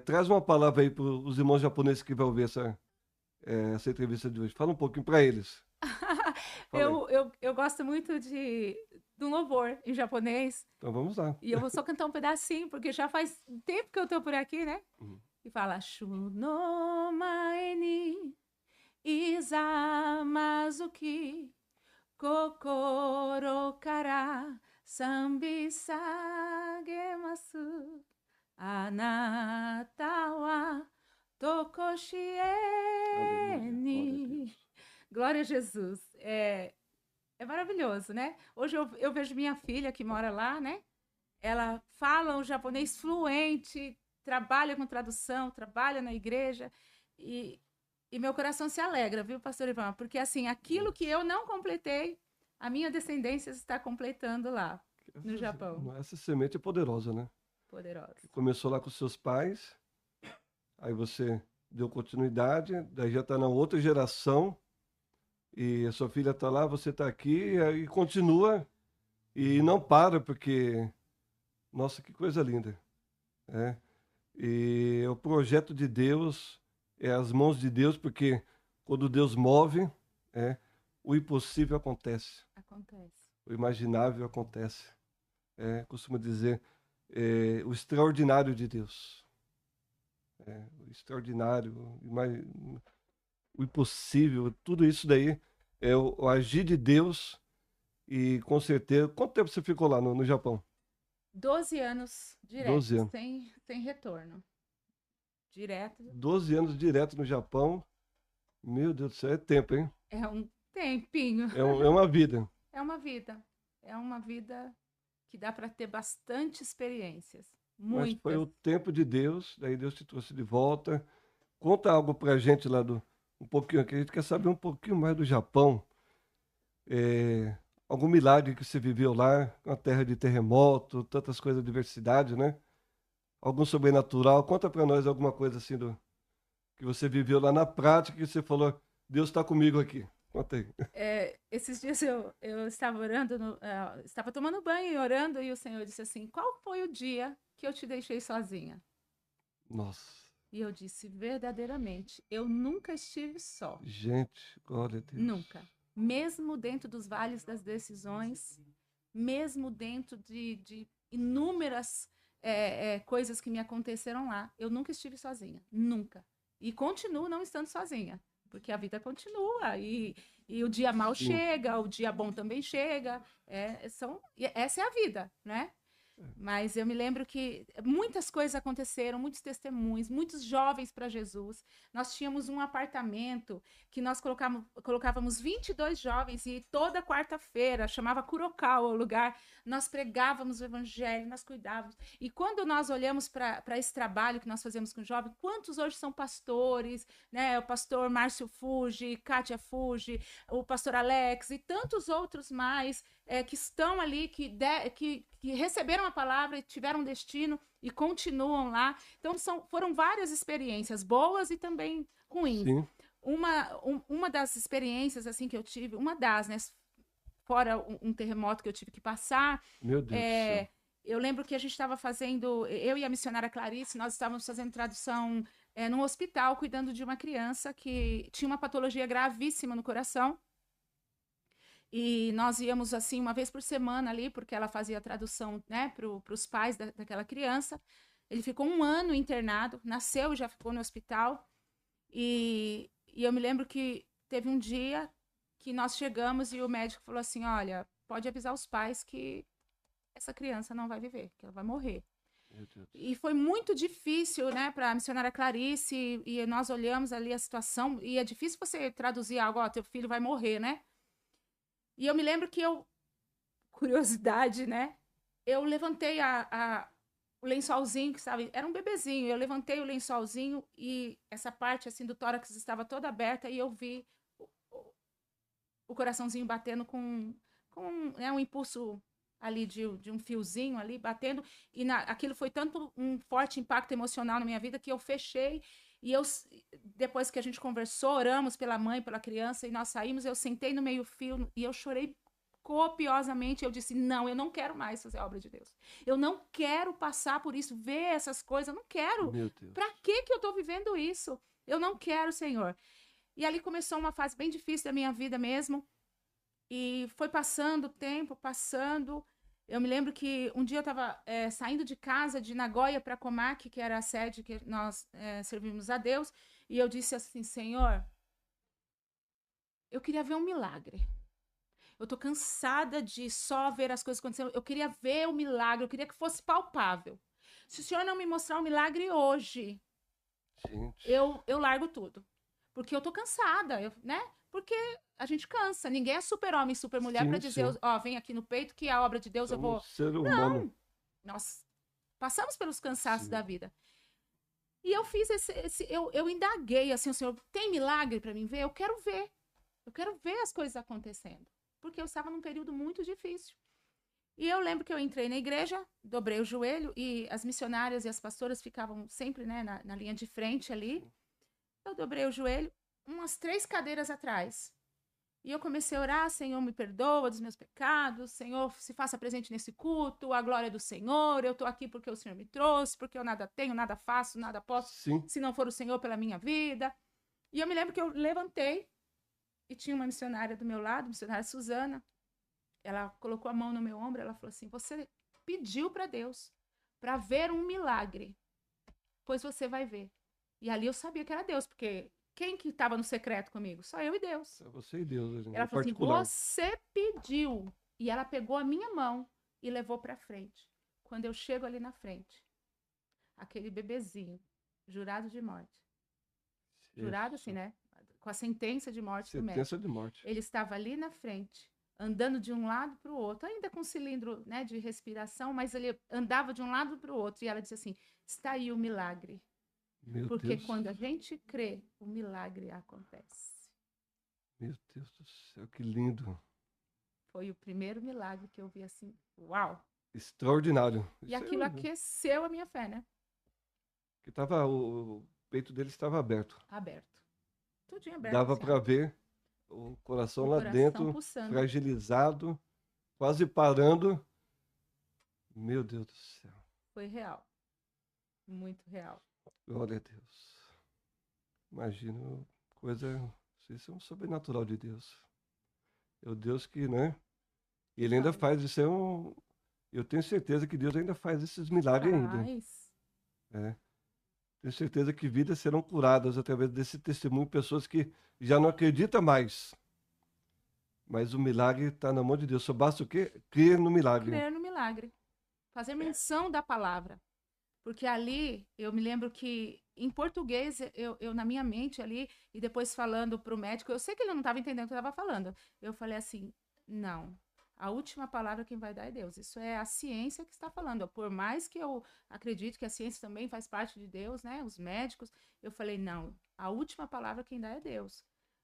Traz uma palavra aí para os irmãos japoneses que vão ouvir essa entrevista de hoje. Fala um pouquinho para eles. Fala aí. Eu gosto muito do louvor em japonês. Então vamos lá. E eu vou só cantar um pedacinho, porque já faz tempo que eu tô por aqui, né? Uhum. E fala: Shu no mae ni izamazuki kokoro kara sambi sagemasu. Anata wa tokoshie Aleluia. Glória a ni. Deus. Glória a Jesus. É maravilhoso, né? Hoje eu vejo minha filha que mora lá, né? Ela fala o japonês fluente, trabalha com tradução, trabalha na igreja e, e meu coração se alegra, viu, pastor Ivan? Porque assim, aquilo que eu não completei, a minha descendência está completando lá no Japão. Essa semente é poderosa, né? Poderosa. Começou lá com seus pais, aí você deu continuidade, daí já está na outra geração, e a sua filha está lá, você está aqui, e aí continua, e não para, porque, nossa, que coisa linda. É. E o projeto de Deus é as mãos de Deus, porque quando Deus move, é, o impossível acontece, Acontece. o imaginável acontece. Costuma dizer, o extraordinário de Deus. O extraordinário, o impossível, tudo isso daí é o agir de Deus e com certeza. Quanto tempo você ficou lá no Japão? 12 anos 12 direto, anos. sem retorno. Direto 12 anos direto no Japão. Meu Deus do céu, é tempo, hein? é um tempinho. É uma vida. É uma vida. É uma vida que dá para ter bastante experiências. Mas foi Muitas. o tempo de Deus, daí Deus te trouxe de volta. Conta algo pra gente lá um pouquinho, que a gente quer saber um pouquinho mais do Japão. É, algum milagre que você viveu lá, uma terra de terremoto, tantas coisas, diversidade, né? Algum sobrenatural. Conta pra nós alguma coisa assim que você viveu lá na prática, que você falou, Deus está comigo aqui. Conta aí. Esses dias eu estava orando, estava tomando banho e orando, e o Senhor disse assim: Qual foi o dia que eu te deixei sozinha? Nossa, E eu disse: Verdadeiramente, eu nunca estive só. gente, glória a Nunca. Deus. Mesmo dentro dos vales das decisões, mesmo dentro de inúmeras coisas que me aconteceram lá, eu nunca estive sozinha. Nunca. E continuo não estando sozinha. Porque a vida continua e o dia mal Sim. chega, o dia bom também chega. Essa é a vida, né? Mas eu me lembro que muitas coisas aconteceram, muitos testemunhos, muitos jovens para Jesus. Nós tínhamos um apartamento que nós colocávamos 22 jovens e toda quarta-feira, chamava Curocal o lugar, nós pregávamos o evangelho, nós cuidávamos. E quando nós olhamos para esse trabalho que nós fazemos com jovens, quantos hoje são pastores, né? O pastor Márcio Fuji, Kátia Fuji, o pastor Alex e tantos outros mais que estão ali, que receberam a palavra e tiveram um destino e continuam lá. Então, foram várias experiências, boas e também ruins. Sim. Uma das experiências assim que eu tive, uma das, né, fora um terremoto que eu tive que passar, Meu Deus do céu. eu lembro que a gente estava fazendo, eu e a missionária Clarice, nós estávamos fazendo tradução num hospital, cuidando de uma criança que tinha uma patologia gravíssima no coração. E nós íamos assim uma vez por semana ali, porque ela fazia a tradução, né, para os pais daquela criança. Ele ficou um ano internado, nasceu e já ficou no hospital. E eu me lembro que teve um dia que nós chegamos e o médico falou assim: Olha, pode avisar os pais que essa criança não vai viver, que ela vai morrer. Meu Deus. E foi muito difícil, né, para a missionária Clarice, e nós olhamos ali a situação, e é difícil você traduzir algo, ó, teu filho vai morrer, né? E eu me lembro que curiosidade, né? Eu levantei o lençolzinho que estava, era um bebezinho, eu levantei o lençolzinho e essa parte assim do tórax estava toda aberta e eu vi o, o coraçãozinho batendo com né, um impulso ali de um fiozinho ali batendo e aquilo foi tanto um forte impacto emocional na minha vida que eu fechei e depois que a gente conversou, oramos pela mãe, pela criança e nós saímos, eu sentei no meio fio e eu chorei copiosamente. Eu disse, não, eu não quero mais fazer a obra de Deus. Eu não quero passar por isso, ver essas coisas, eu não quero. Meu Deus. Para que eu estou vivendo isso? Eu não quero, Senhor. E ali começou uma fase bem difícil da minha vida mesmo. E foi passando o tempo, passando. Eu me lembro que um dia eu estava saindo de casa, de Nagoya para Komaki, que era a sede que nós servimos a Deus. E eu disse assim, Senhor, eu queria ver um milagre. Eu tô cansada de só ver as coisas acontecendo. Eu queria ver o milagre, eu queria que fosse palpável. Se o Senhor não me mostrar um milagre hoje, Gente. eu largo tudo. Porque eu tô cansada, né? Porque a gente cansa. Ninguém é super-homem, super-mulher para dizer, ó, vem aqui no peito que a obra de Deus eu vou... Ser humano. Não! Nós passamos pelos cansaços Sim. da vida. E eu fiz eu indaguei assim, o Senhor, tem milagre para mim ver? Eu quero ver. Eu quero ver as coisas acontecendo. Porque eu estava num período muito difícil. E eu lembro que eu entrei na igreja, dobrei o joelho, e as missionárias e as pastoras ficavam sempre, né, na linha de frente ali. Eu dobrei o joelho, umas 3 cadeiras atrás. E eu comecei a orar, Senhor, me perdoa dos meus pecados, Senhor, se faça presente nesse culto, a glória do Senhor, eu estou aqui porque o Senhor me trouxe, porque eu nada tenho, nada faço, nada posso, Sim. se não for o Senhor pela minha vida. E eu me lembro que eu levantei, e tinha uma missionária do meu lado, a missionária Suzana, ela colocou a mão no meu ombro, ela falou assim, você pediu para Deus para ver um milagre, pois você vai ver. E ali eu sabia que era Deus, porque quem que estava no secreto comigo? Só eu e Deus. É você e Deus. Ela falou assim, você pediu. E ela pegou a minha mão e levou para frente. Quando eu chego ali na frente, aquele bebezinho, jurado de morte. Jurado assim, né? Com a sentença de morte do médico. Sentença de morte. Ele estava ali na frente, andando de um lado para o outro, ainda com cilindro, né, de respiração, mas ele andava de um lado para o outro. E ela disse assim, está aí o milagre. Porque quando a gente crê, o milagre acontece. Meu Deus do céu, que lindo. Foi o primeiro milagre que eu vi assim, uau! Extraordinário. E aquilo aqueceu a minha fé, né? Que tava, o peito dele estava aberto. Aberto. Tudinho aberto. Dava para ver o coração lá dentro, pulsando. Fragilizado, quase parando. Meu Deus do céu. Foi real. Muito real. Glória a Deus. Imagino coisa, isso é um sobrenatural de Deus. É o Deus que, né? E ele ainda faz isso, eu tenho certeza que Deus ainda faz esses milagres ainda. É. Tenho certeza que vidas serão curadas através desse testemunho, pessoas que já não acreditam mais. Mas o milagre está na mão de Deus. Só basta o quê? Crer no milagre. Crer no milagre. Fazer menção da palavra. Porque ali, eu me lembro que, em português, eu na minha mente ali, e depois falando para o médico, eu sei que ele não estava entendendo o que eu estava falando. Eu falei assim, não, a última palavra quem vai dar é Deus. Isso é a ciência que está falando. Por mais que eu acredite que a ciência também faz parte de Deus, né? Os médicos, eu falei, não, a última palavra quem dá é Deus.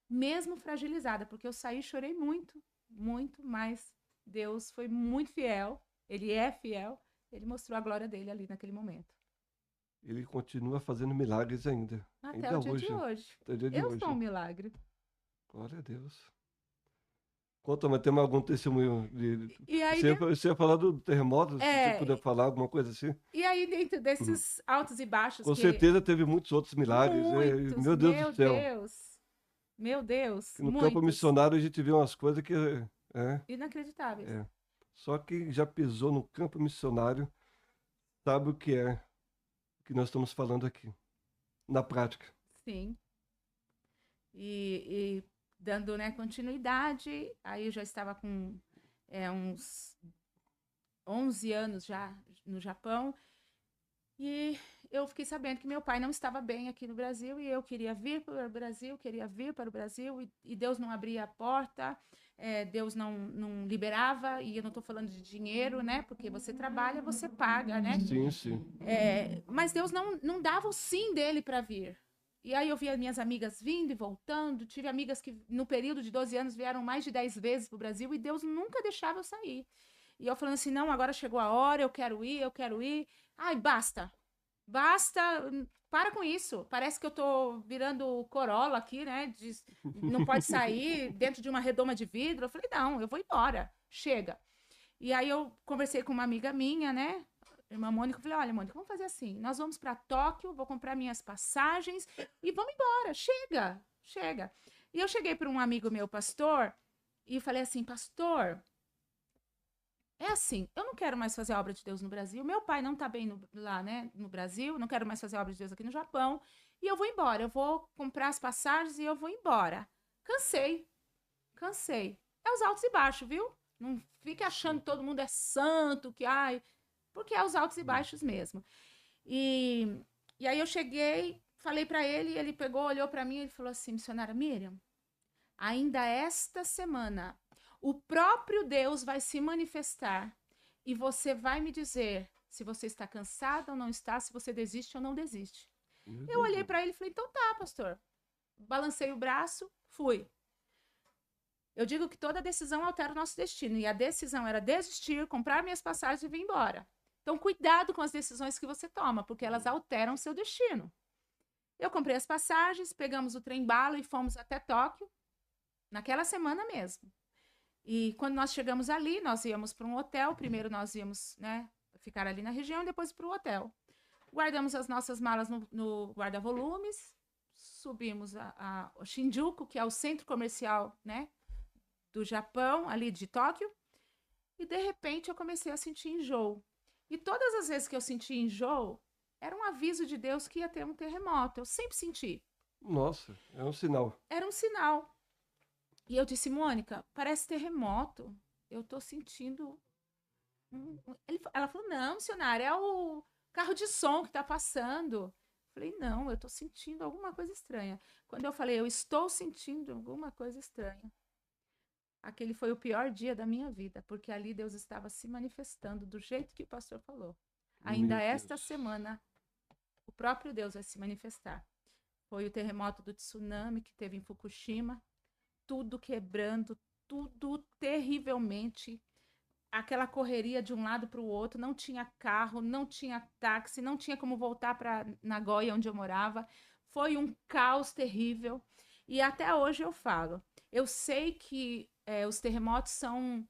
Mesmo fragilizada, porque eu saí e chorei muito, muito, mas Deus foi muito fiel, Ele é fiel. Ele mostrou a glória dele ali naquele momento. Ele continua fazendo milagres ainda. Até ainda o dia de hoje. Até o dia de eu hoje. sou um milagre. Glória a Deus. Conta, mas tem algum testemunho E aí, você ia falar do terremoto, se você puder falar alguma coisa assim. E aí, dentro desses altos e baixos... Com certeza teve muitos outros milagres. Muitos, meu Deus do céu. Meu Deus, no campo missionário a gente vê umas coisas que... inacreditáveis. Só quem já pisou no campo missionário sabe o que é que nós estamos falando aqui, na prática. Sim. E dando, né, continuidade, aí eu já estava com uns 11 anos já no Japão, e eu fiquei sabendo que meu pai não estava bem aqui no Brasil, e eu queria vir para o Brasil, e Deus não abria a porta, Deus não liberava, e eu não estou falando de dinheiro, né? Porque você trabalha, você paga, né? Sim, sim. Mas Deus não dava o sim dele para vir. E aí eu via minhas amigas vindo e voltando, tive amigas que no período de 12 anos vieram mais de 10 vezes para o Brasil, e Deus nunca deixava eu sair. E eu falando assim, não, agora chegou a hora, eu quero ir. Ai, basta, para com isso. Parece que eu tô virando Corolla aqui, né? Não pode sair dentro de uma redoma de vidro. Eu falei, não, eu vou embora. chega. E aí eu conversei com uma amiga minha, né? Irmã Mônica, eu falei, olha, Mônica, vamos fazer assim, nós vamos para Tóquio, vou comprar minhas passagens e vamos embora, chega, chega. E eu cheguei para um amigo meu, pastor, e falei assim, pastor, é assim, eu não quero mais fazer a obra de Deus no Brasil, meu pai não tá bem lá, né, no Brasil, não quero mais fazer a obra de Deus aqui no Japão, e eu vou embora, eu vou comprar as passagens e eu vou embora. Cansei, cansei. É os altos e baixos, viu? Não fique achando que todo mundo é santo, que, ai, porque é os altos e baixos mesmo. E aí eu cheguei, falei para ele, ele pegou, olhou para mim e ele falou assim, missionária Miriam, ainda esta semana, o próprio Deus vai se manifestar e você vai me dizer se você está cansada ou não está, se você desiste ou não desiste. Eu olhei para ele e falei, então tá, pastor. Balancei o braço, fui. Eu digo que toda decisão altera o nosso destino. E a decisão era desistir, comprar minhas passagens e vir embora. Então, cuidado com as decisões que você toma, porque elas alteram o seu destino. Eu comprei as passagens, pegamos o trem-bala e fomos até Tóquio, naquela semana mesmo. E quando nós chegamos ali, nós íamos para um hotel. Primeiro nós íamos, né, ficar ali na região, depois para o hotel. Guardamos as nossas malas no guarda-volumes, subimos a Shinjuku, que é o centro comercial, né, do Japão, ali de Tóquio, e de repente eu comecei a sentir enjoo. E todas as vezes que eu senti enjoo, era um aviso de Deus que ia ter um terremoto. Eu sempre senti. Nossa, é um sinal. Era um sinal. E eu disse, Mônica, parece terremoto. Eu tô sentindo... Ela falou, não, missionária, é o carro de som que tá passando. Eu falei, não, eu tô sentindo alguma coisa estranha. Quando eu falei, eu estou sentindo alguma coisa estranha, aquele foi o pior dia da minha vida, porque ali Deus estava se manifestando do jeito que o pastor falou. Ainda esta semana, o próprio Deus vai se manifestar. Foi o terremoto do tsunami que teve em Fukushima, tudo quebrando, tudo terrivelmente, aquela correria de um lado para o outro, não tinha carro, não tinha táxi, não tinha como voltar para Nagoya, onde eu morava. Foi um caos terrível. E até hoje eu falo, eu sei que os terremotos são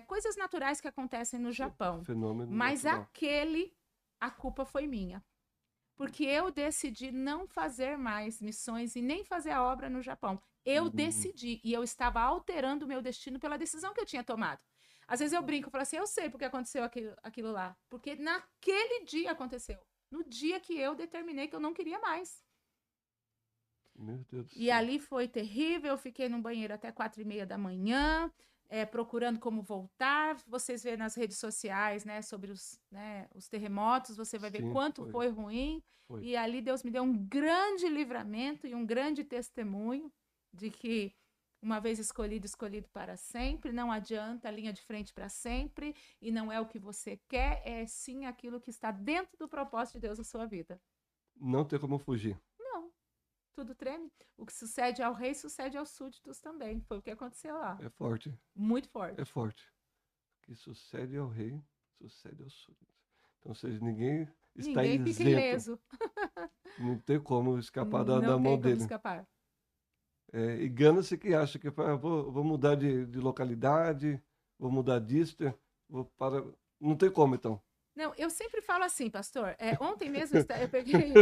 coisas naturais que acontecem no Japão. Fenômeno mas natural. a culpa foi minha. Porque eu decidi não fazer mais missões e nem fazer a obra no Japão. Eu decidi, e eu estava alterando o meu destino pela decisão que eu tinha tomado. Às vezes eu brinco, eu falo assim, eu sei porque aconteceu aquilo lá. Porque naquele dia aconteceu. No dia que eu determinei que eu não queria mais. Meu Deus do E céu. ali foi terrível, eu fiquei no banheiro até 4h30 da manhã, procurando como voltar. Vocês vê nas redes sociais, né, sobre os terremotos, você vai ver Sim, quanto foi ruim. Foi. E ali Deus me deu um grande livramento e um grande testemunho de que uma vez escolhido, escolhido para sempre, não adianta, linha de frente para sempre, e não é o que você quer, é sim aquilo que está dentro do propósito de Deus na sua vida. Não tem como fugir. Não, tudo treme. O que sucede ao rei, sucede aos súditos também. Foi o que aconteceu lá. É forte. Muito forte. É forte. O que sucede ao rei, sucede aos súditos. Então, ou seja, ninguém está Ninguém fica isento. ileso. Não tem como escapar da Não mão tem como dele. escapar. E gana-se que acha que vou mudar de localidade, vou mudar disso, vou para... Não tem como, então. Não, eu sempre falo assim, pastor. Ontem mesmo eu peguei...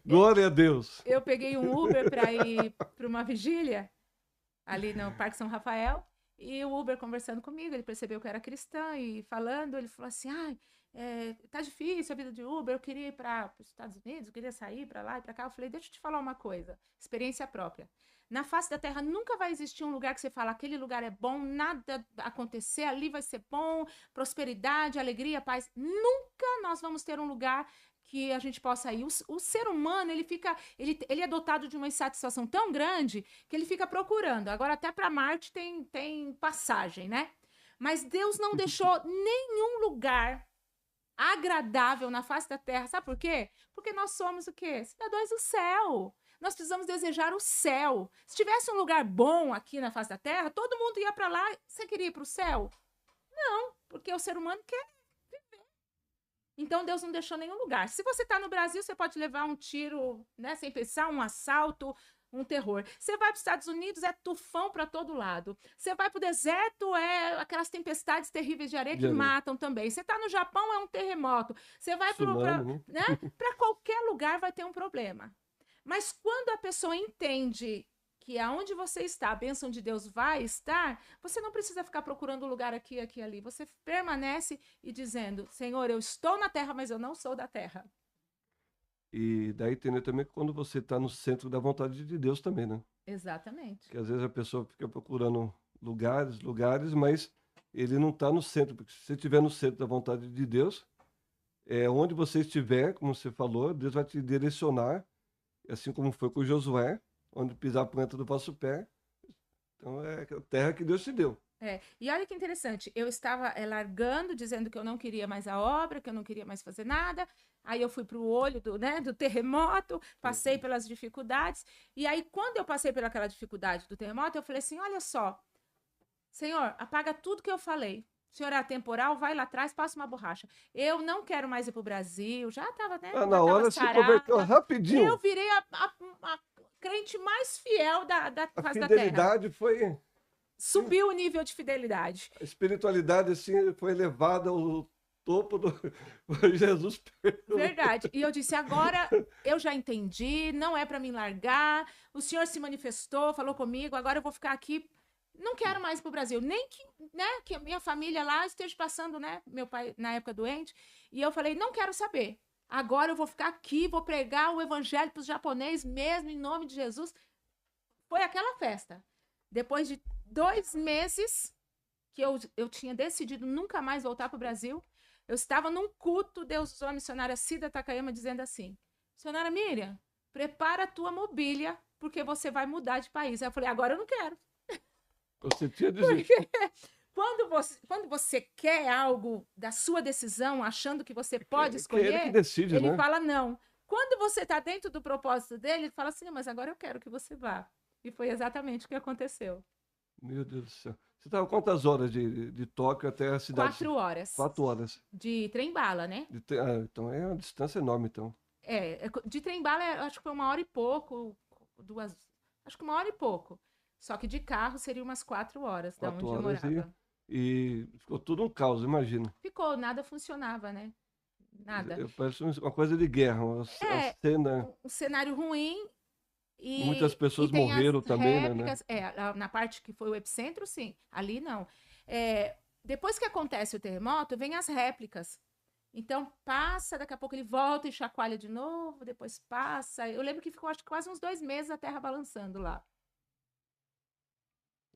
Glória a Deus. Eu peguei um Uber para ir para uma vigília ali no Parque São Rafael, e o Uber conversando comigo, ele percebeu que eu era cristã e falando, ele falou assim, tá difícil a vida de Uber, eu queria ir para os Estados Unidos, eu queria sair para lá e para cá. Eu falei, deixa eu te falar uma coisa, experiência própria. Na face da terra nunca vai existir um lugar que você fala, aquele lugar é bom, nada acontecer, ali vai ser bom, prosperidade, alegria, paz. Nunca nós vamos ter um lugar que a gente possa ir. O ser humano, ele é dotado de uma insatisfação tão grande que ele fica procurando. Agora, até para Marte tem passagem, né? Mas Deus não deixou nenhum lugar agradável na face da terra. Sabe por quê? Porque nós somos o quê? Cidadãos do céu. Nós precisamos desejar o céu. Se tivesse um lugar bom aqui na face da terra, todo mundo ia para lá. Você queria ir para o céu? Não, porque o ser humano quer viver. Então, Deus não deixou nenhum lugar. Se você está no Brasil, você pode levar um tiro, né, sem pensar, um assalto, um terror. Você vai para os Estados Unidos, é tufão para todo lado. Você vai para o deserto, é aquelas tempestades terríveis de areia que matam também. Você está no Japão, é um terremoto. Você vai Tsunami, né? para qualquer lugar, vai ter um problema. Mas quando a pessoa entende que aonde você está, a bênção de Deus vai estar, você não precisa ficar procurando lugar aqui, aqui, ali. Você permanece e dizendo, Senhor, eu estou na terra, mas eu não sou da terra. E daí entender também que quando você está no centro da vontade de Deus também, né? Exatamente. Que às vezes a pessoa fica procurando lugares, mas ele não está no centro, porque se você estiver no centro da vontade de Deus, onde você estiver, como você falou, Deus vai te direcionar, assim como foi com Josué, onde pisar a planta do vosso pé. Então é a terra que Deus te deu. E olha que interessante, eu estava largando, dizendo que eu não queria mais a obra, que eu não queria mais fazer nada. Aí eu fui para o olho do terremoto, passei pelas dificuldades. E aí, quando eu passei pelaquela dificuldade do terremoto, eu falei assim: olha só, Senhor, apaga tudo que eu falei. O senhor é atemporal, vai lá atrás, passa uma borracha. Eu não quero mais ir para o Brasil, já estava, né? Na hora se converteu rapidinho. Eu virei a crente mais fiel da face da terra. A fidelidade foi... Subiu o nível de fidelidade. A espiritualidade, assim, foi elevada ao topo do... Jesus. Verdade. E eu disse, agora eu já entendi, não é para me largar, o senhor se manifestou, falou comigo, agora eu vou ficar aqui. Não quero mais para o Brasil, nem que a minha família lá esteja passando, né? Meu pai na época doente. E eu falei, não quero saber. Agora eu vou ficar aqui, vou pregar o evangelho para os japoneses mesmo, em nome de Jesus. Foi aquela festa. Depois de 2 meses que eu tinha decidido nunca mais voltar para o Brasil, eu estava num culto, Deus usou a missionária Cida Takayama dizendo assim, missionária Miriam, prepara a tua mobília, porque você vai mudar de país. Aí eu falei, agora eu não quero. Você tinha desistido. Quando você quer algo da sua decisão, achando que você pode escolher, ele que decide, ele né? fala não. Quando você está dentro do propósito dele, ele fala assim, mas agora eu quero que você vá. E foi exatamente o que aconteceu. Meu Deus do céu. Você estava quantas horas de Tóquio até a cidade? 4 horas. 4 horas. De trem-bala, né? Então é uma distância enorme, então. De trem-bala, acho que foi 1 hora e pouco, 2... Acho que 1 hora e pouco. Só que de carro seria umas 4 horas, da onde eu morava. E ficou tudo um caos, imagino. Ficou, nada funcionava, né? Nada. Parece uma coisa de guerra, uma cena... Um cenário ruim. E, muitas pessoas morreram também, réplicas, né? Na parte que foi o epicentro, sim. Ali não. Depois que acontece o terremoto, vem as réplicas. Então, passa, daqui a pouco ele volta e chacoalha de novo, depois passa. Eu lembro que ficou, acho que quase uns 2 meses a terra balançando lá.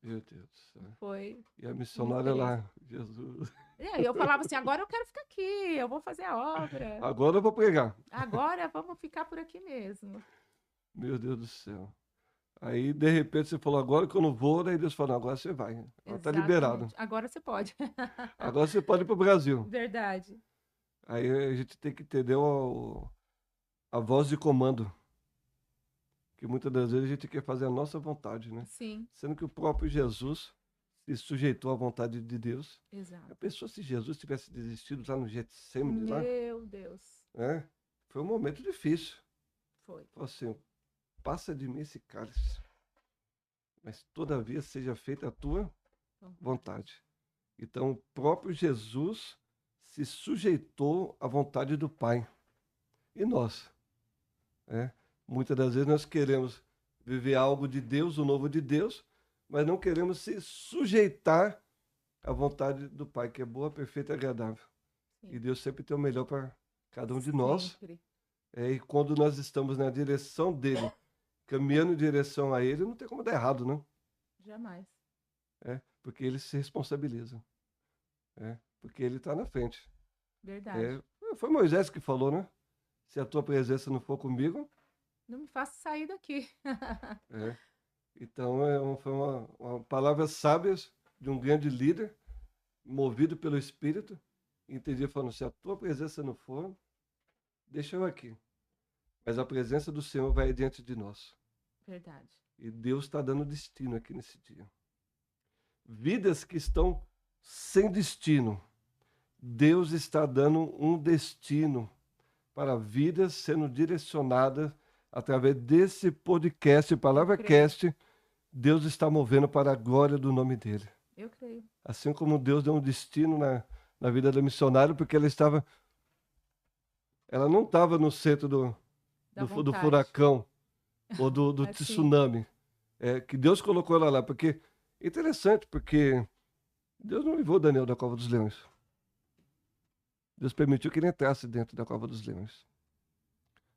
Meu Deus do céu. Foi. E a missionária lá, Jesus. E eu falava assim, agora eu quero ficar aqui, eu vou fazer a obra. Agora eu vou pregar. Agora vamos ficar por aqui mesmo. Meu Deus do céu. Aí, de repente, você falou, agora que eu não vou, daí Deus falou, agora você vai. Ela tá liberado. Agora você pode. Agora você pode ir pro Brasil. Verdade. Aí a gente tem que entender a voz de comando. Que muitas das vezes a gente quer fazer a nossa vontade, né? Sim. Sendo que o próprio Jesus se sujeitou à vontade de Deus. Exato. A pessoa, se Jesus tivesse desistido lá no Getsemane, meu Deus. Foi um momento difícil. Foi. Falou assim, passa de mim esse cálice, mas todavia seja feita a tua vontade. Então, o próprio Jesus se sujeitou à vontade do Pai. E nós? Muitas das vezes nós queremos viver algo de Deus, o novo de Deus, mas não queremos se sujeitar à vontade do Pai, que é boa, perfeita e agradável. Sim. E Deus sempre tem o melhor para cada um de nós. E quando nós estamos na direção dele, caminhando em direção a ele, não tem como dar errado, não. Jamais. Porque ele se responsabiliza. Porque ele está na frente. Verdade. Foi Moisés que falou, né? Se a tua presença não for comigo... não me faça sair daqui. Então, foi uma palavra sábia de um grande líder, movido pelo Espírito, entendia falando, se a tua presença não for, deixa eu aqui. Mas a presença do Senhor vai diante de nós. Verdade. E Deus está dando destino aqui nesse dia. Vidas que estão sem destino. Deus está dando um destino para vidas sendo direcionadas através desse podcast, Eu Palavra creio. Cast, Deus está movendo para a glória do nome dele. Eu creio. Assim como Deus deu um destino na vida da missionária, porque ela não estava no centro Da do vontade. furacão ou do Assim. tsunami. É, que Deus colocou ela lá, porque é interessante, porque Deus não livrou Daniel da cova dos leões. Deus permitiu que ele entrasse dentro da cova dos leões.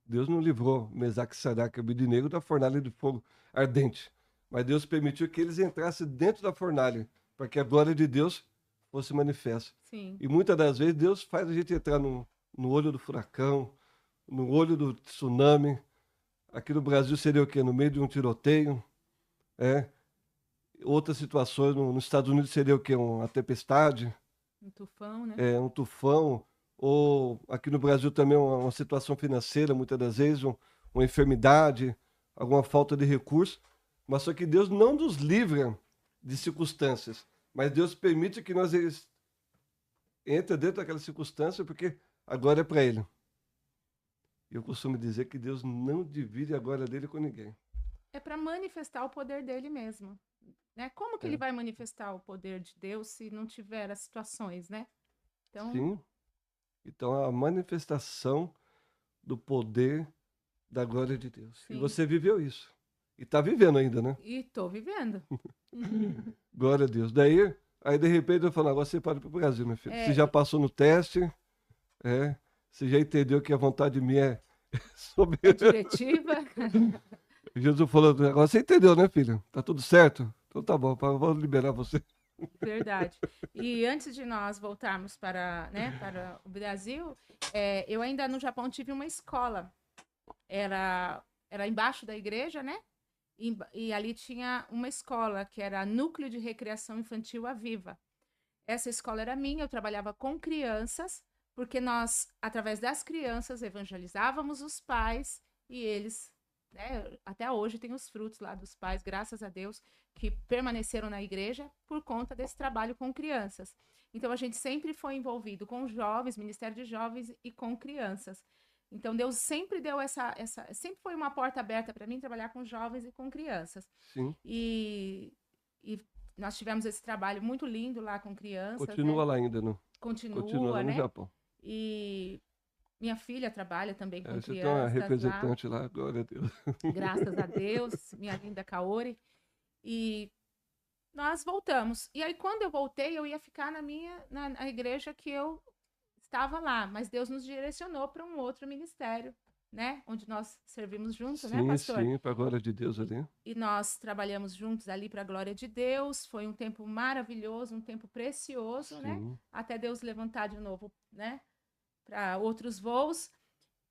Deus não livrou Mesaque, Sadraque e Abednego da fornalha de fogo ardente. Mas Deus permitiu que eles entrassem dentro da fornalha, para que a glória de Deus fosse manifesta. Sim. E muitas das vezes Deus faz a gente entrar no olho do furacão, no olho do tsunami. Aqui no Brasil seria o quê? No meio de um tiroteio. É. Outras situações, nos Estados Unidos seria o quê? Uma tempestade, Um tufão, né? um tufão. Ou aqui no Brasil também uma situação financeira, muitas das vezes, uma enfermidade, alguma falta de recurso. Mas só que Deus não nos livra de circunstâncias, mas Deus permite que nós entre dentro daquela circunstância, porque agora é para Ele. Eu costumo dizer que Deus não divide a glória dele com ninguém. É para manifestar o poder dele mesmo. Né? Como que ele É, vai manifestar o poder de Deus se não tiver as situações, né? Então, sim. Então, a manifestação do poder da glória de Deus. E sim. você viveu isso. E está vivendo ainda, né? E tô vivendo. Glória a Deus. Daí, aí de repente eu falo, agora você pode para o Brasil, meu filho. Você já É, passou no teste, você já entendeu que a vontade minha é sobre. é diretiva. Jesus falou, agora você entendeu, né, filho? Tá tudo certo? Então tá bom, vou liberar você. Verdade. E antes de nós voltarmos para, né, para o Brasil, eu ainda no Japão tive uma escola. Era embaixo da igreja, né? E ali tinha uma escola que era Núcleo de Recreação Infantil Aviva. Essa escola era minha, eu trabalhava com crianças, porque nós, através das crianças, evangelizávamos os pais e eles, né, até hoje tem os frutos lá dos pais, graças a Deus, que permaneceram na igreja por conta desse trabalho com crianças. Então a gente sempre foi envolvido com jovens, Ministério de Jovens e com crianças. Então Deus sempre deu sempre foi uma porta aberta para mim trabalhar com jovens e com crianças. Sim. E nós tivemos esse trabalho muito lindo lá com crianças, né? Continua lá ainda, não? Continua lá Continua, no né? Japão. E minha filha trabalha também com Você tem uma crianças lá, representante lá, glória a Deus. graças a Deus, minha linda Kaori. E nós voltamos. E aí, quando eu voltei, eu ia ficar na igreja que eu estava lá, mas Deus nos direcionou para um outro ministério, né? Onde nós servimos junto, né, Sim, pastor? sim, para a glória de Deus ali. E nós trabalhamos juntos ali para a glória de Deus. Foi um tempo maravilhoso, um tempo precioso, né? Sim. Até Deus levantar de novo, né? Para outros voos.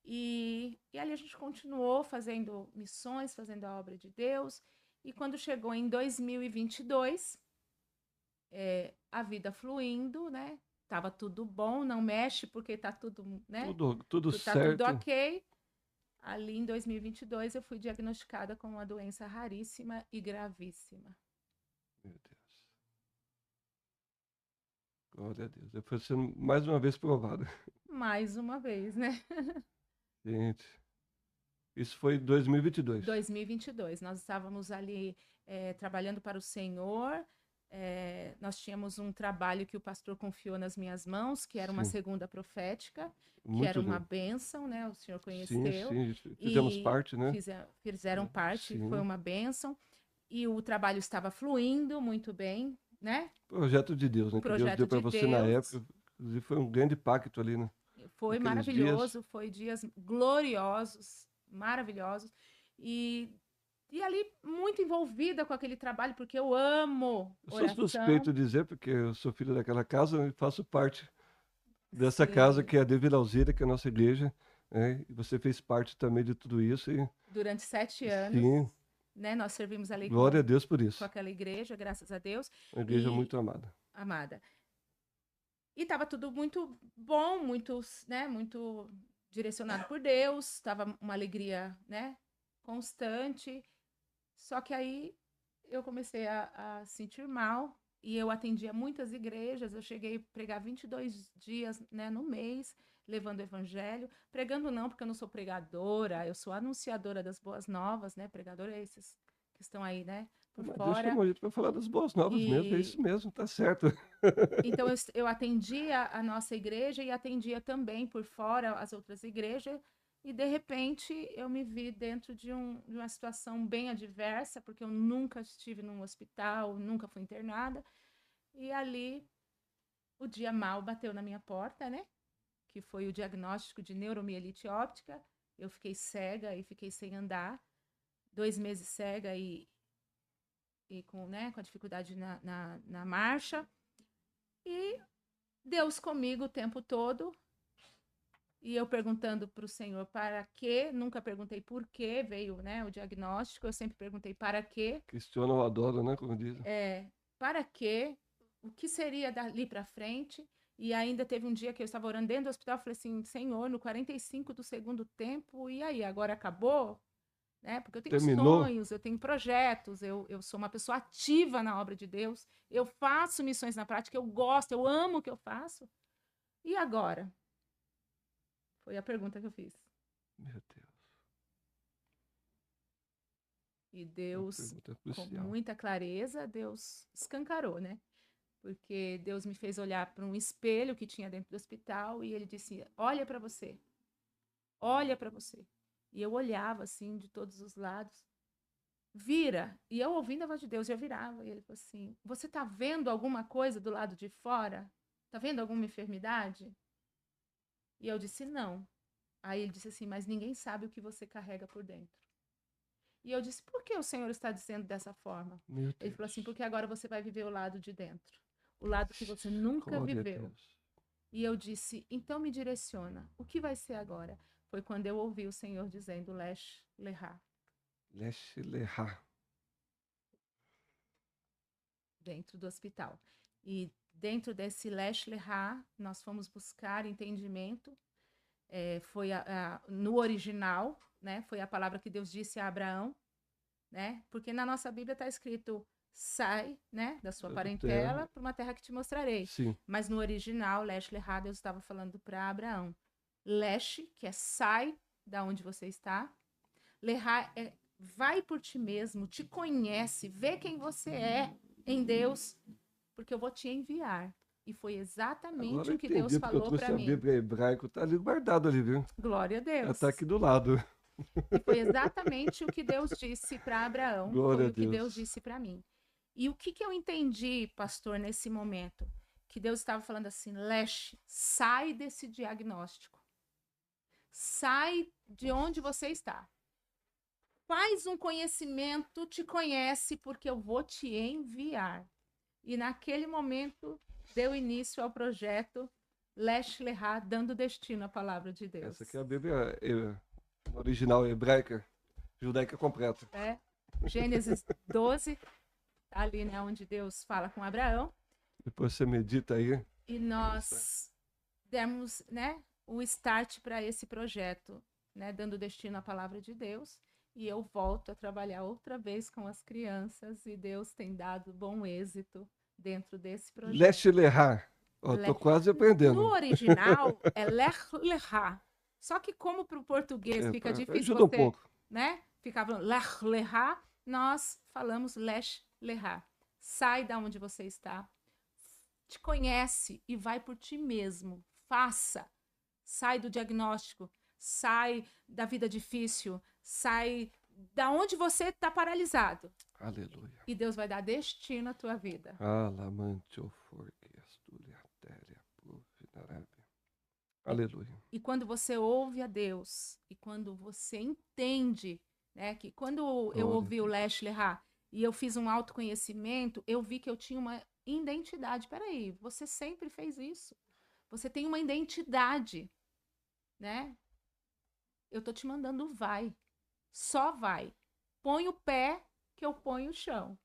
E ali a gente continuou fazendo missões, fazendo a obra de Deus. E quando chegou em 2022, a vida fluindo, né? Tava tudo bom, não mexe porque tá tudo, né? Tudo Tá tudo certo. ok. Ali em 2022 eu fui diagnosticada com uma doença raríssima e gravíssima. Meu Deus. Glória a Deus. Depois sendo mais uma vez provado. Mais uma vez, né? Gente, isso foi em 2022. 2022. Nós estávamos ali trabalhando para o Senhor. Nós tínhamos um trabalho que o pastor confiou nas minhas mãos, que era uma Sim, segunda profética, que era muito uma lindo. bênção, né? O Senhor Sim, conheceu sim, fizemos e parte, né? fizeram parte, foi Sim. uma bênção. E o trabalho estava fluindo muito bem, né? Projeto de Deus, Um né? Que Deus deu projeto para de você na Deus. época. Inclusive foi um grande pacto ali, né? Foi Naqueles dias. maravilhoso, foi dias gloriosos, maravilhosos. E ali muito envolvida com aquele trabalho, porque eu amo Eu sou oração. suspeito de dizer, porque eu sou filho daquela casa e faço parte dessa casa Sim, que é a de Vila Alzira, que é a nossa igreja. Né? E você fez parte também de tudo isso. E durante 7 anos, sim, né? Nós servimos ali glória a Deus por com isso. aquela igreja, graças a Deus, Uma igreja e muito amada. amada. E estava tudo muito bom, muito, né? Muito direcionado por Deus, estava uma alegria, né? Constante. Só que aí eu comecei a sentir mal e eu atendia muitas igrejas. Eu cheguei a pregar 22 dias, né, no mês, levando o evangelho, pregando não, porque eu não sou pregadora, eu sou anunciadora das boas novas, né? Pregadora é esses que estão aí, né? Por Mas Deus fora. chamou a gente para falar das boas novas mesmo, é E isso mesmo, tá certo. então eu atendia a nossa igreja e atendia também por fora as outras igrejas. E de repente eu me vi dentro de uma situação bem adversa, porque eu nunca estive num hospital, nunca fui internada. E ali o dia mal bateu na minha porta, né? Que foi o diagnóstico de neuromielite óptica. Eu fiquei cega e fiquei sem andar, 2 meses cega e com, né, com a dificuldade na marcha. E Deus comigo o tempo todo. E eu perguntando para o Senhor para quê, nunca perguntei por quê, veio, né, o diagnóstico, eu sempre perguntei para quê, Questiona ou adora, né? Como dizem. para quê, o que seria dali para frente. E ainda teve um dia que eu estava orando dentro do hospital, eu falei assim, Senhor, no 45 do segundo tempo, e aí, agora acabou? Né? Porque eu tenho Terminou? sonhos, eu tenho projetos, eu sou uma pessoa ativa na obra de Deus, eu faço missões na prática, eu gosto, eu amo o que eu faço. E agora? Foi a pergunta que eu fiz. Meu Deus, E uma Deus, pergunta com crucial. muita clareza, Deus escancarou, né? Porque Deus me fez olhar para um espelho que tinha dentro do hospital e ele disse: Olha para você, olha para você. E eu olhava assim de todos os lados, vira. E eu ouvindo a voz de Deus, eu virava. E ele falou assim: Você está vendo alguma coisa do lado de fora? Está vendo alguma enfermidade? E eu disse: Não. Aí ele disse assim: Mas ninguém sabe o que você carrega por dentro. E eu disse: Por que o Senhor está dizendo dessa forma? Meu Ele falou assim: Deus. Porque agora você vai viver o lado de dentro, o lado que você nunca Glória a viveu. Deus. E eu disse: Então me direciona. O que vai ser agora? Foi quando eu ouvi o Senhor dizendo: Lesh Lehá, Leche Lerra. dentro do hospital. E dentro desse Lesh Lehá, nós fomos buscar entendimento. Foi no original, né? Foi a palavra que Deus disse a Abraão, né? Porque na nossa Bíblia está escrito sai, né, da sua Da terra. parentela para uma terra que te mostrarei. Sim. Mas no original, Lesh Lehá, Deus estava falando para Abraão. Lesh, que é sai da onde você está. Lehá é vai por ti mesmo, te conhece, vê quem você é em Deus, porque eu vou te enviar. E foi Agora exatamente eu o que Deus entendi porque eu falou para trouxe a mim. Bíblia hebraica. Tá ali guardado ali, viu? Glória a Ela Deus. tá aqui do lado. E foi exatamente o que Deus disse para Abraão, Glória foi a o que Deus Deus. disse para mim. E o que eu entendi, pastor, nesse momento? Que Deus estava falando assim: Lesh, sai desse diagnóstico. Sai de onde você está. Faz um conhecimento, te conhece, porque eu vou te enviar. E naquele momento deu início ao projeto Lesh Lehá, dando destino à palavra de Essa aqui Deus. é a Bíblia original hebraica, judaica completa. É? Gênesis 12, ali, né, onde Deus fala com Abraão, Depois você medita aí. e Isso. nós demos, né, o start para esse projeto, né, dando destino à palavra de Deus, e eu volto a trabalhar outra vez com as crianças, e Deus tem dado bom êxito dentro desse projeto. Leche Lerra. Ó, tô Le... quase No aprendendo. original é Lech Lehá, só que como para o português fica difícil Ajuda um você, pouco. né, ficar falando Lech Lehá, nós falamos Lesh Lehá. Sai da onde você está, te conhece e vai por ti mesmo. Faça. Sai do diagnóstico, sai da vida difícil, sai da onde você está paralisado. Aleluia. E Deus vai dar destino à tua vida. Alamantio forque astulia teria profinarabe. Aleluia. E quando você ouve a Deus, e quando você entende, né, que quando eu Glória a ouvi o Deus. Lesh Lehá e eu fiz um autoconhecimento, eu vi que eu tinha uma identidade. Peraí, você sempre fez isso. Você tem uma identidade, né? Eu tô te mandando vai. Só vai. Põe o pé que eu ponho o chão.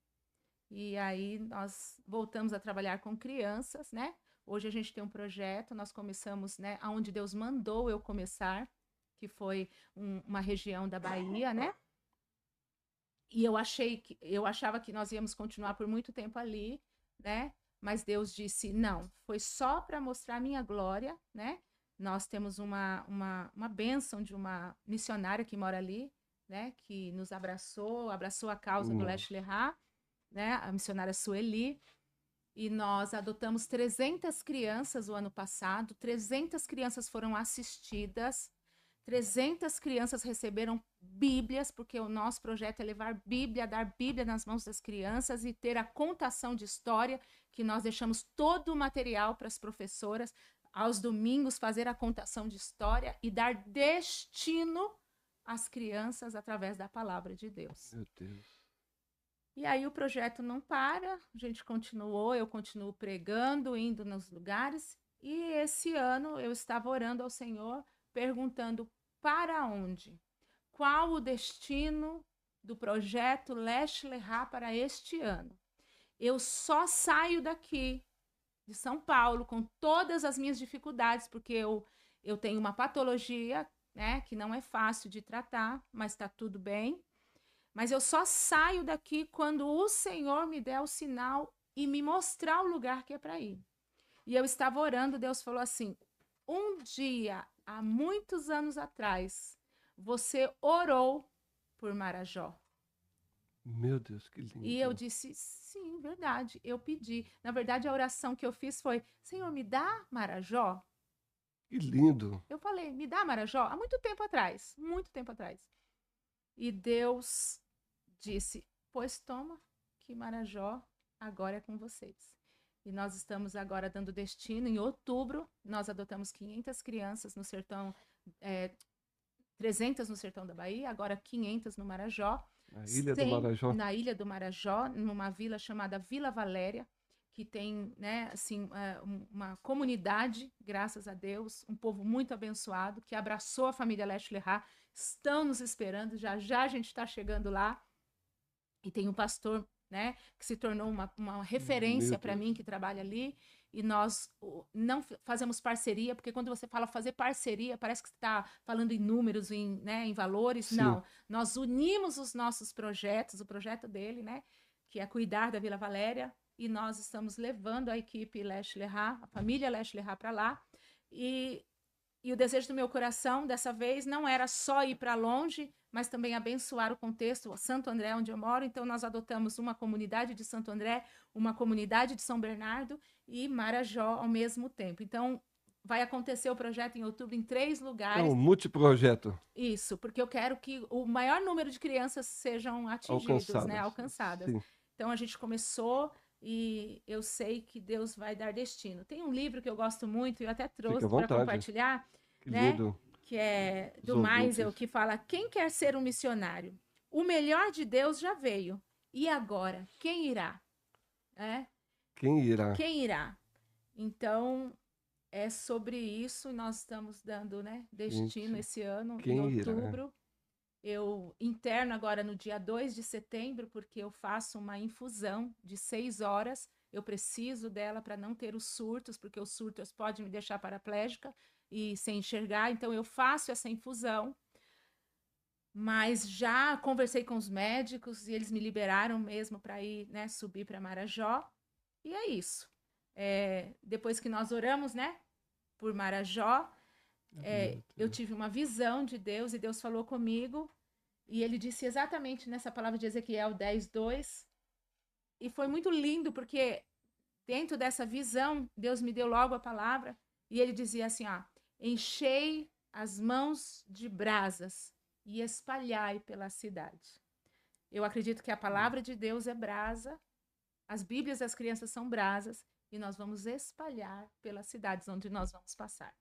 E aí nós voltamos a trabalhar com crianças, né? Hoje a gente tem um projeto, nós começamos, né, aonde Deus mandou eu começar, que foi uma região da Bahia, né? E eu achava que nós íamos continuar por muito tempo ali, né? Mas Deus disse: "Não, foi só para mostrar a minha glória, né? Nós temos uma bênção de uma missionária que mora ali, né, que nos abraçou a causa do Leste Lerá, né, a missionária Sueli, e nós adotamos 300 crianças o ano passado, 300 crianças foram assistidas, 300 crianças receberam Bíblias, porque o nosso projeto é levar Bíblia, dar Bíblia nas mãos das crianças e ter a contação de história, que nós deixamos todo o material para as professoras, aos domingos, fazer a contação de história e dar destino às crianças através da palavra de Deus. Meu Deus. E aí o projeto não para, a gente continuou, eu continuo pregando, indo nos lugares, e esse ano eu estava orando ao Senhor, perguntando para onde? Qual o destino do projeto Leste Lerá para este ano? Eu só saio daqui, de São Paulo, com todas as minhas dificuldades, porque eu tenho uma patologia, né, que não é fácil de tratar, mas está tudo bem. Mas eu só saio daqui quando o Senhor me der o sinal e me mostrar o lugar que é para ir. E eu estava orando, Deus falou assim: um dia, há muitos anos atrás, você orou por Marajó. Meu Deus, que lindo. E eu disse, sim, verdade, eu pedi. Na verdade, a oração que eu fiz foi: Senhor, me dá Marajó? Que lindo. Eu falei, me dá Marajó? Há muito tempo atrás, muito tempo atrás. E Deus disse, pois toma, que Marajó agora é com vocês. E nós estamos agora dando destino. Em outubro, nós adotamos 500 crianças no sertão, 300 no sertão da Bahia, agora 500 no Marajó. Na Ilha do Marajó. Na Ilha do Marajó, numa vila chamada Vila Valéria, que tem, né, assim, uma comunidade, graças a Deus, um povo muito abençoado, que abraçou a família Leste Lerá, estão nos esperando, já já a gente está chegando lá. E tem um pastor, né, que se tornou uma referência para mim, que trabalha ali, e nós não fazemos parceria, porque quando você fala fazer parceria, parece que você está falando em números, né, em valores. Sim. Não, nós unimos os nossos projetos, o projeto dele, né, que é cuidar da Vila Valéria, e nós estamos levando a equipe Leste Lerá, a família Leste Lerá para lá, e o desejo do meu coração, dessa vez, não era só ir para longe, mas também abençoar o contexto, Santo André, onde eu moro. Então, nós adotamos uma comunidade de Santo André, uma comunidade de São Bernardo e Marajó ao mesmo tempo. Então, vai acontecer o projeto em outubro em 3 lugares. É um multiprojeto. Isso, porque eu quero que o maior número de crianças sejam atingidos, né, alcançadas. Sim. Então, a gente começou e eu sei que Deus vai dar destino. Tem um livro que eu gosto muito, eu até trouxe para compartilhar, que né? Lindo. Que é do Meisel, que fala: quem quer ser um missionário? O melhor de Deus já veio. E agora? Quem irá? Quem irá? Quem irá? Então, é sobre isso. Nós estamos dando, né, destino esse ano, em outubro. Irá? Eu interno agora no dia 2 de setembro, porque eu faço uma infusão de 6 horas. Eu preciso dela para não ter os surtos, porque os surtos podem me deixar paraplégica e sem enxergar. Então, eu faço essa infusão. Mas já conversei com os médicos e eles me liberaram mesmo para ir, né, subir para Marajó. E é isso. Depois que nós oramos, né, por Marajó, eu tive uma visão de Deus e Deus falou comigo. E ele disse exatamente nessa palavra de Ezequiel 10:2. E foi muito lindo, porque dentro dessa visão, Deus me deu logo a palavra. E ele dizia assim, enchei as mãos de brasas e espalhai pela cidade. Eu acredito que a palavra de Deus é brasa, as Bíblias das crianças são brasas, e nós vamos espalhar pelas cidades onde nós vamos passar.